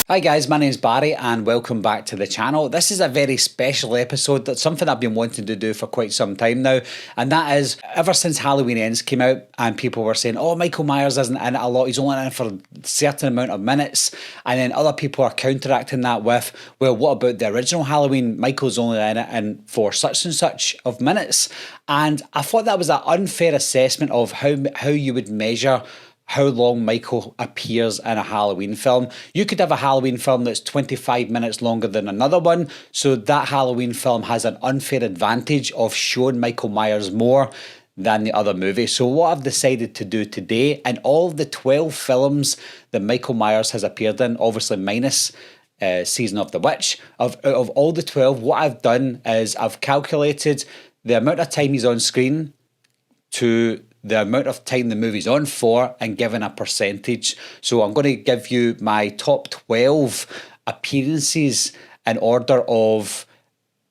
Hi guys, my name is Barry and welcome back to the channel. This is a very special episode. That's something I've been wanting to do for quite some time now, and that is ever since Halloween Ends came out and people were saying, oh, Michael Myers isn't in it a lot, he's only in it for a certain amount of minutes, and then other people are counteracting that with, well, what about the original Halloween? Michael's only in it and for such and such of minutes, and I thought that was an unfair assessment of how you would measure how long Michael appears in a Halloween film. You could have a Halloween film that's 25 minutes longer than another one, so that Halloween film has an unfair advantage of showing Michael Myers more than the other movie. So what I've decided to do today, in all of the 12 films that Michael Myers has appeared in, obviously minus Season of the Witch, out of all the 12, what I've done is I've calculated the amount of time he's on screen to the amount of time the movie's on for and given a percentage. So I'm going to give you my top 12 appearances in order of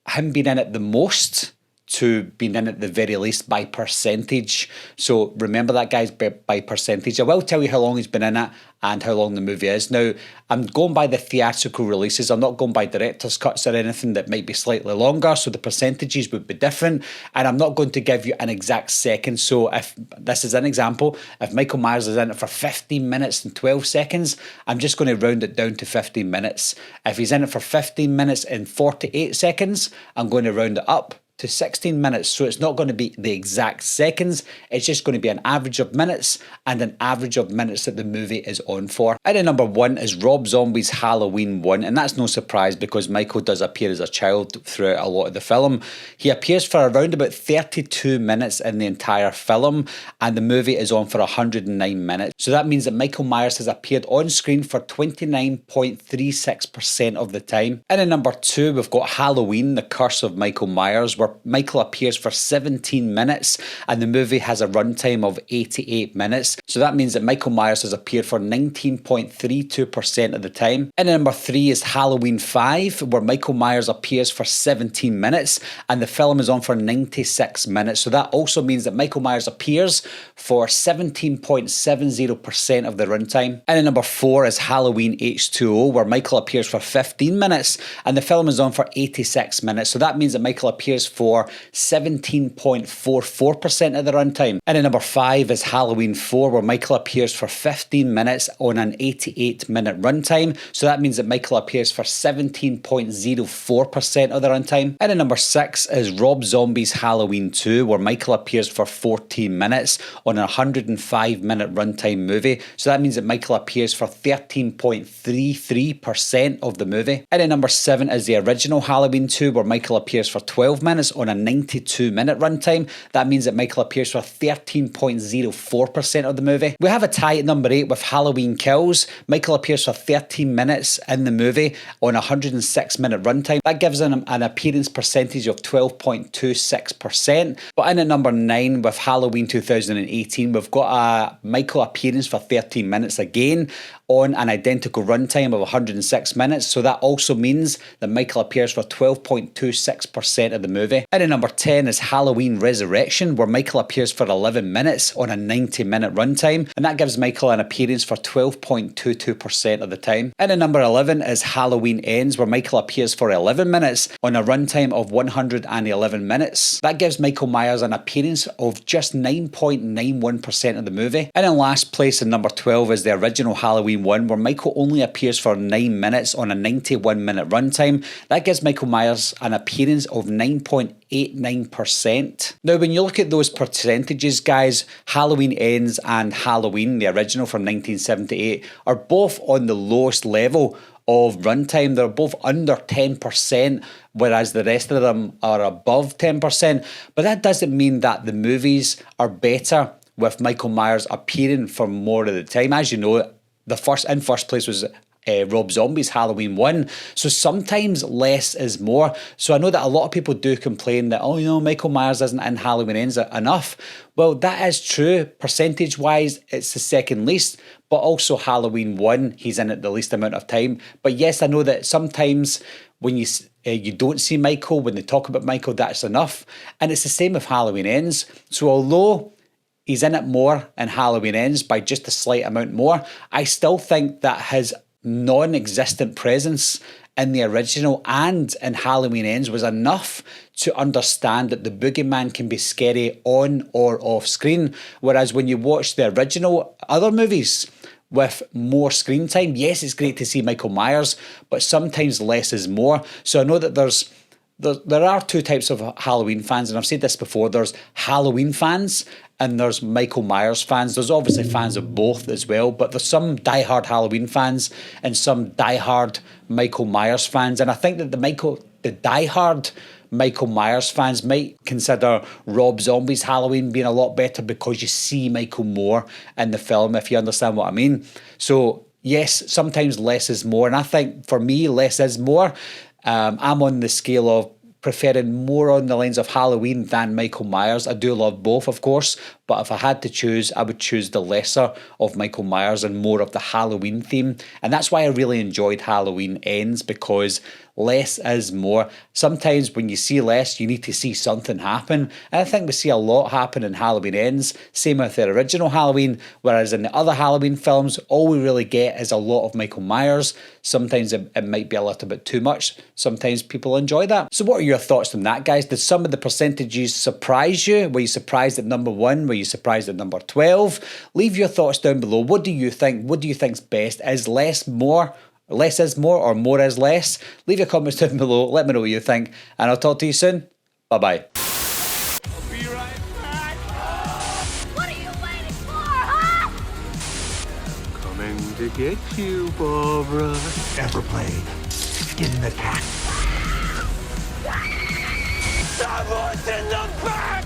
him being in it the most to being in it the very least by percentage. So remember that, guys, by percentage. I will tell you how long he's been in it and how long the movie is. Now, I'm going by the theatrical releases. I'm not going by director's cuts or anything that might be slightly longer, so the percentages would be different. And I'm not going to give you an exact second. So if this is an example, if Michael Myers is in it for 15 minutes and 12 seconds, I'm just going to round it down to 15 minutes. If he's in it for 15 minutes and 48 seconds, I'm going to round it up to 16 minutes, so it's not going to be the exact seconds, it's just going to be an average of minutes and an average of minutes that the movie is on for. And number 1 is Rob Zombie's Halloween 1, and that's no surprise because Michael does appear as a child throughout a lot of the film. He appears for around about 32 minutes in the entire film, and the movie is on for 109 minutes. So that means that Michael Myers has appeared on screen for 29.36% of the time. And in number 2, we've got Halloween, The Curse of Michael Myers, where Michael appears for 17 minutes and the movie has a runtime of 88 minutes. So that means that Michael Myers has appeared for 19.32% of the time. And number 3 is Halloween 5, where Michael Myers appears for 17 minutes and the film is on for 96 minutes. So that also means that Michael Myers appears for 17.70% of the runtime. And number 4 is Halloween H2O, where Michael appears for 15 minutes and the film is on for 86 minutes. So that means that Michael appears for 17.44% of the runtime. And number 5 is Halloween 4, where Michael appears for 15 minutes on an 88-minute runtime. So that means that Michael appears for 17.04% of the runtime. And number 6 is Rob Zombie's Halloween 2, where Michael appears for 14 minutes on a 105-minute runtime movie. So that means that Michael appears for 13.33% of the movie. And number 7 is the original Halloween 2, where Michael appears for 12 minutes on a 92-minute runtime. That means that Michael appears for 13.04% of the movie. We have a tie at number 8 with Halloween Kills. Michael appears for 13 minutes in the movie on a 106-minute runtime. That gives him an appearance percentage of 12.26%. But in at number 9 with Halloween 2018, we've got a Michael appearance for 13 minutes again on an identical runtime of 106 minutes. So that also means that Michael appears for 12.26% of the movie. And at number 10 is Halloween Resurrection, where Michael appears for 11 minutes on a 90-minute runtime, and that gives Michael an appearance for 12.22% of the time. And at number 11 is Halloween Ends, where Michael appears for 11 minutes on a runtime of 111 minutes. That gives Michael Myers an appearance of just 9.91% of the movie. And in last place in number 12 is the original Halloween 1, where Michael only appears for 9 minutes on a 91-minute runtime. That gives Michael Myers an appearance of 9.89%. Now, when you look at those percentages, guys, Halloween Ends and Halloween, the original from 1978, are both on the lowest level of runtime. They're both under 10%, whereas the rest of them are above 10%. But that doesn't mean that the movies are better with Michael Myers appearing for more of the time. As you know, in first place was Rob Zombie's Halloween 1. So sometimes less is more. So I know that a lot of people do complain that, oh, Michael Myers isn't in Halloween Ends enough. Well, that is true. Percentage wise, it's the second least, but also Halloween 1, he's in it the least amount of time. But yes, I know that sometimes when you don't see Michael, when they talk about Michael, that's enough. And it's the same with Halloween Ends. So although he's in it more in Halloween Ends by just a slight amount more, I still think that his non-existent presence in the original and in Halloween Ends was enough to understand that the boogeyman can be scary on or off screen. Whereas when you watch the original other movies with more screen time, yes, it's great to see Michael Myers, but sometimes less is more. So I know that there are two types of Halloween fans, and I've said this before. There's Halloween fans and there's Michael Myers fans. There's obviously fans of both as well, but there's some diehard Halloween fans and some diehard Michael Myers fans. And I think that the diehard Michael Myers fans might consider Rob Zombie's Halloween being a lot better because you see Michael more in the film, if you understand what I mean. So yes, sometimes less is more, and I think for me, less is more. I'm on the scale of preferring more on the lines of Halloween than Michael Myers. I do love both, of course, but if I had to choose, I would choose the lesser of Michael Myers and more of the Halloween theme. And that's why I really enjoyed Halloween Ends, because less is more. Sometimes when you see less, you need to see something happen. And I think we see a lot happen in Halloween Ends. Same with the original Halloween, whereas in the other Halloween films, all we really get is a lot of Michael Myers. Sometimes it might be a little bit too much. Sometimes people enjoy that. So what are your thoughts on that, guys? Did some of the percentages surprise you? Were you surprised at number 1? Were you surprised at number 12? Leave your thoughts down below. What do you think? What do you think's best? Is less more? Less is more, or more is less? Leave your comments down below. Let me know what you think, and I'll talk to you soon. Bye-bye. I'll be right back. What are you waiting for, huh? Coming to get you, Barbara. Ever played Skin the Cat? Someone's in the back!